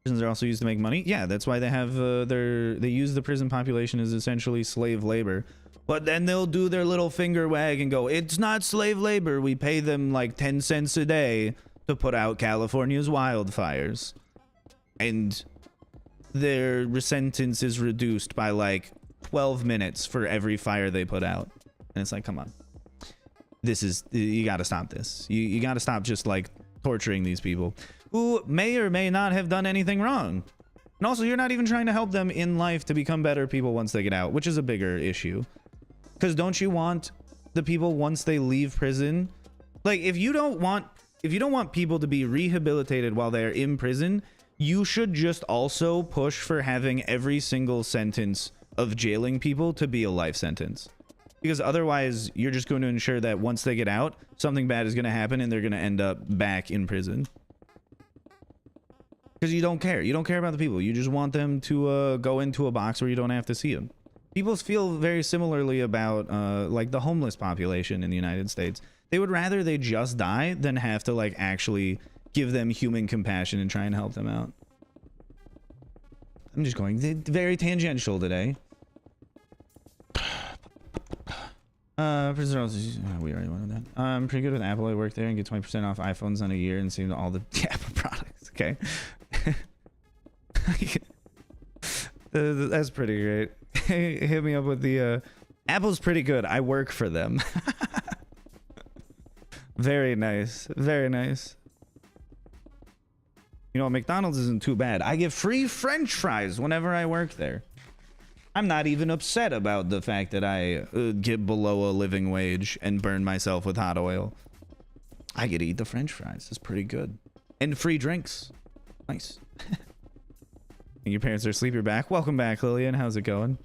Prisons are also used to make money. Yeah, that's why they have they use the prison population as essentially slave labor. But then they'll do their little finger wag and go, it's not slave labor. We pay them like 10 cents a day to put out California's wildfires. And their sentence is reduced by like 12 minutes for every fire they put out. And it's like, come on. You got to stop this. You got to stop just like torturing these people who may or may not have done anything wrong. And also, you're not even trying to help them in life to become better people once they get out, which is a bigger issue. Because don't you want the people once they leave prison? Like, if you don't want people to be rehabilitated while they're in prison, you should just also push for having every single sentence of jailing people to be a life sentence. Because otherwise, you're just going to ensure that once they get out, something bad is going to happen and they're going to end up back in prison. Because you don't care. You don't care about the people. You just want them to go into a box where you don't have to see them. People feel very similarly about like the homeless population in the United States. They would rather they just die than have to like actually give them human compassion and try and help them out. I'm just going very tangential today. We already went on that. I'm pretty good with Apple. I work there and get 20% off iPhones on a year and save all the Apple products. Okay. That's pretty great. Hit me up with the Apple's pretty good. I work for them. Very nice. Very nice. You know, McDonald's isn't too bad. I get free French fries whenever I work there. I'm not even upset about the fact that I get below a living wage and burn myself with hot oil. I get to eat the French fries. It's pretty good. And free drinks. Nice. And your parents are asleep. You're back. Welcome back, Lillian. How's it going?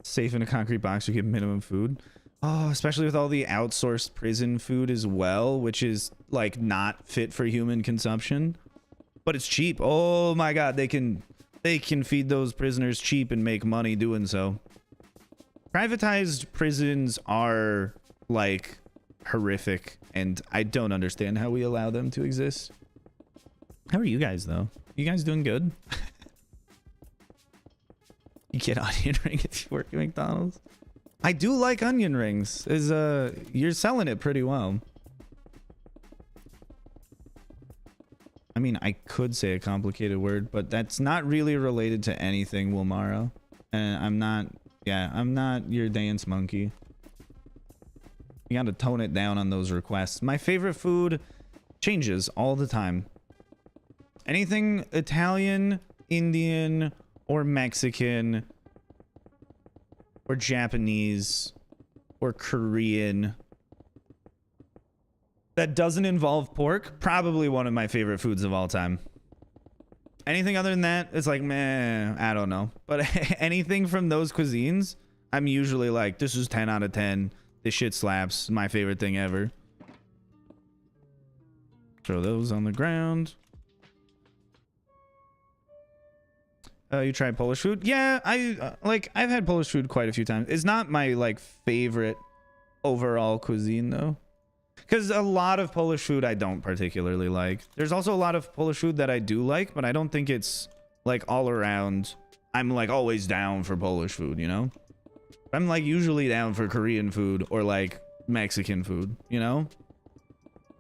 Safe in a concrete box. You get minimum food. Oh, especially with all the outsourced prison food as well, which is like not fit for human consumption. But it's cheap. Oh my God. They can feed those prisoners cheap and make money doing so. Privatized prisons are like horrific, and I don't understand how we allow them to exist. How are you guys though? You guys doing good? You get onion ring if you work at McDonald's. I do like onion rings. You're selling it pretty well. I mean, I could say a complicated word, but that's not really related to anything, Wilmaro. And I'm not your dance monkey. You gotta tone it down on those requests. My favorite food changes all the time. Anything Italian, Indian, or Mexican, or Japanese, or Korean that doesn't involve pork, probably one of my favorite foods of all time. Anything other than that, it's like, meh, I don't know. But anything from those cuisines, I'm usually like, this is 10 out of 10. This shit slaps. My favorite thing ever. Throw those on the ground. You tried Polish food? Yeah, I've had Polish food quite a few times. It's not my like favorite overall cuisine though. Because a lot of Polish food I don't particularly like. There's also a lot of Polish food that I do like, but I don't think it's like all around. I'm like always down for Polish food, you know? I'm like usually down for Korean food or like Mexican food, you know?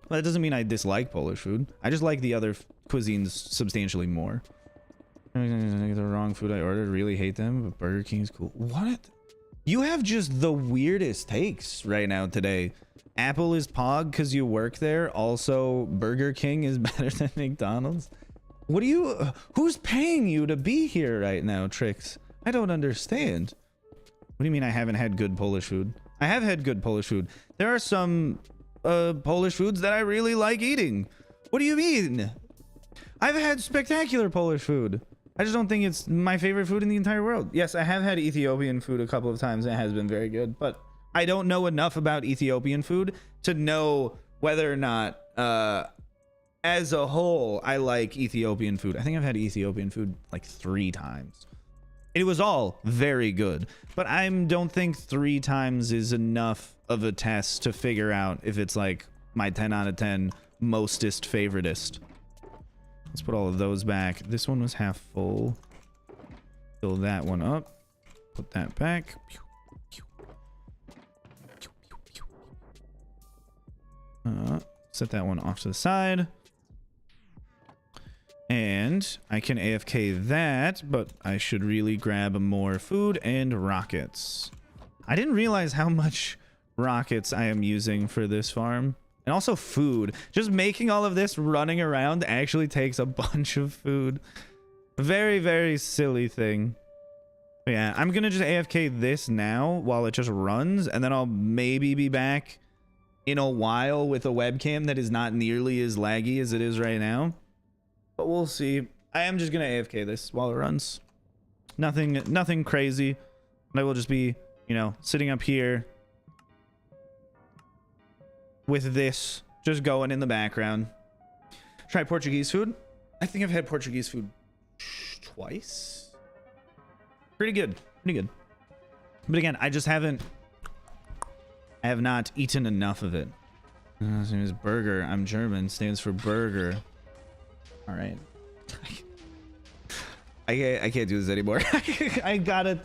But that doesn't mean I dislike Polish food. I just like the other cuisines substantially more. The wrong food I ordered. Really hate them, but Burger King is cool. What? You have just the weirdest takes right now today. Apple is Pog because you work there. Also, Burger King is better than McDonald's. What do you... Who's paying you to be here right now, Trix? I don't understand. What do you mean I haven't had good Polish food? I have had good Polish food. There are some Polish foods that I really like eating. What do you mean? I've had spectacular Polish food. I just don't think it's my favorite food in the entire world. Yes, I have had Ethiopian food a couple of times. It has been very good, but I don't know enough about Ethiopian food to know whether or not, as a whole, I like Ethiopian food. I think I've had Ethiopian food like 3 times. It was all very good, but I don't think 3 times is enough of a test to figure out if it's like my 10 out of 10 mostest favoritist. Let's put all of those back. This one was half full. Fill that one up. Put that back. Set that one off to the side. And I can AFK that, but I should really grab more food and rockets. I didn't realize how much rockets I am using for this farm. And also food. Just making all of this running around actually takes a bunch of food. Very, very silly thing. But yeah, I'm going to just AFK this now while it just runs. And then I'll maybe be back in a while with a webcam that is not nearly as laggy as it is right now. But we'll see. I am just going to AFK this while it runs. Nothing crazy. But I will just be, you know, sitting up here with this just going in the background. Try Portuguese food. I think I've had Portuguese food twice. Pretty good. Pretty good. But again, I have not eaten enough of it. His name is Burger. I'm German. Stands for burger. All right. I can't do this anymore. I gotta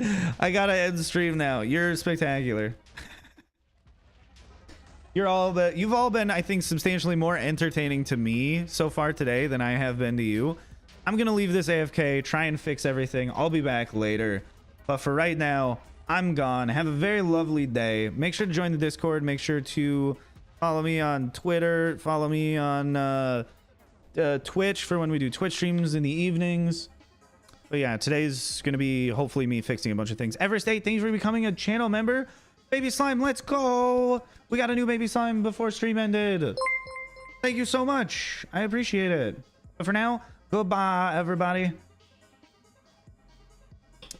end the stream now. You're spectacular. You've all been, I think, substantially more entertaining to me so far today than I have been to you. I'm gonna leave this AFK, try and fix everything. I'll be back later. But for right now, I'm gone. Have a very lovely day. Make sure to join the Discord. Make sure to follow me on Twitter. Follow me on Twitch for when we do Twitch streams in the evenings. But yeah, today's gonna be hopefully me fixing a bunch of things. Everstate, thanks for becoming a channel member. Baby Slime, let's go. We got a new Baby Slime before stream ended. Thank you so much. I appreciate it. But for now, goodbye, everybody.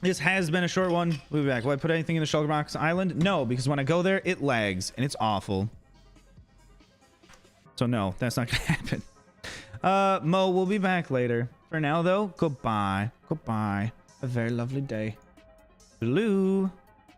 This has been a short one. We'll be back. Will I put anything in the Shulkerbox Island? No, because when I go there, it lags and it's awful. So no, that's not gonna happen. Mo, we'll be back later. For now, though, goodbye. Goodbye. A very lovely day. Blue.